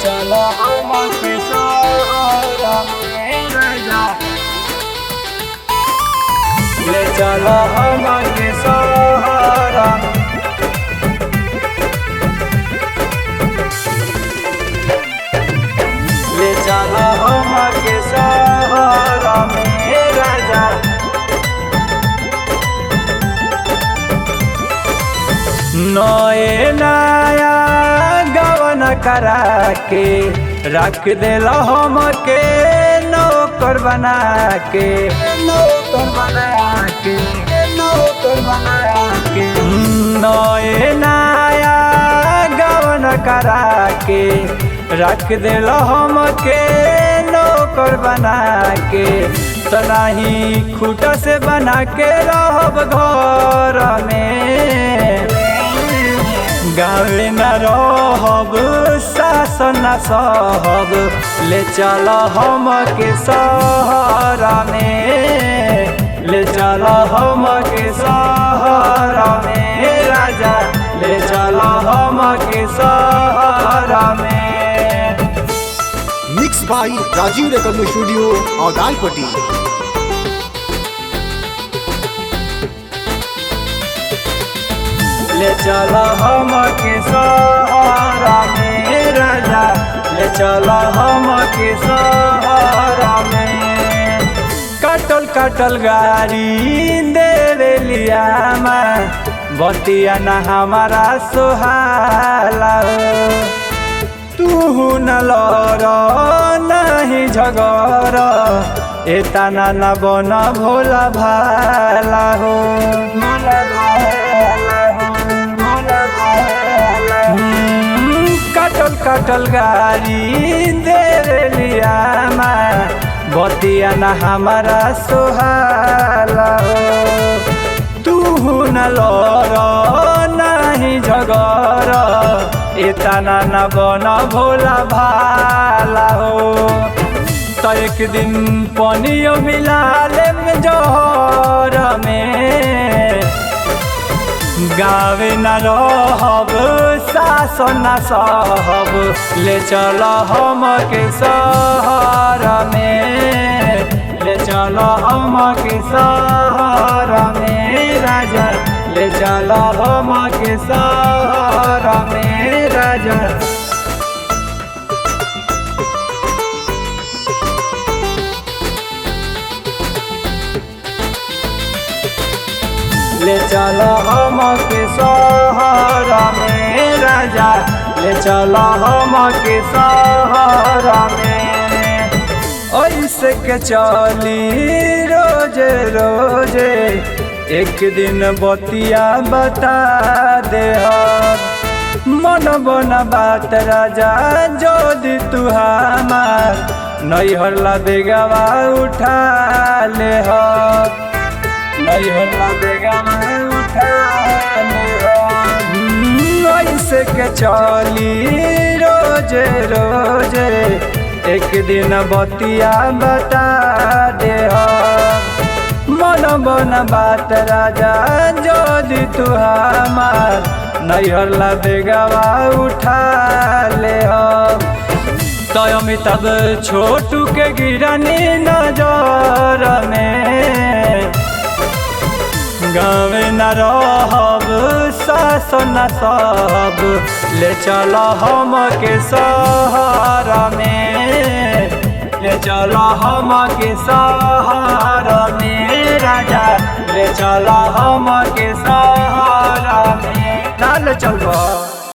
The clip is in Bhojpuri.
चलो हम के सहारा में राजा, ले चलो हम के सहारा, ले चलो हम के सहारा में राजा। नए नया गवन करा के रख देला हम के नौकर बना के, नौकर बना के, नौकर बना के। नए नया गवन करा के रख देला हम के नौकर बना के, तो नहीं खूटा से बना के रहब घर में, गाँव न रहब सासन न सहब, ले चल हम के सहारा में, ले चल हम के सहारा में राजा, ले चल हम के सहारा में। Mix by Rajiv recording studio Audalpatti. ले चलो हम के सहारा में राजा, ले चलो हम के सहारा में। कटल कटल गाड़ी दे लिया बतिया न हमारा सुहाला, तू न लड़ नहीं झगड़, एतना न बन भोला भाला हो, भोला भाला हो, भोला भाला हो। कटल कटल गाड़ी दे लिया बतिया न हमारा सुहाला हो, तू न लड़ नहीं झगड़, एतना न बन भोला भाला हो। तो एक दिन पनियो मिला ले जोहर में, गावे न रहब सासन न सहब, ले चल हम के सहारा में, ले चल हम के सहारा में राजा, ले चल हम के सहारा में राजा। ले चलो हम के सहारा में राजा, ले चलो हम के सहारा में। ऐसे के चली रोजे रोजे, एक दिन बतिया बता दे, मन बना बात राजा जोदी तू हमार, नैहर ला बेगवा उठा ले, नहीं होला बेगा मैं उठा ले। ऐसे के चली रोजे रोजे, एक दिन बतिया बता दे, मन बना बात राजा जोदी तू हमार, नैहर ला बेगवा उठा ले। तो अमिताभ छोटू के गिरानी नजर में, गाँव न रहब सासन न सहब, ले चल हम के सहारा में, ले चल हम के सहारा में राजा, ले चल हम के सहारा में। चल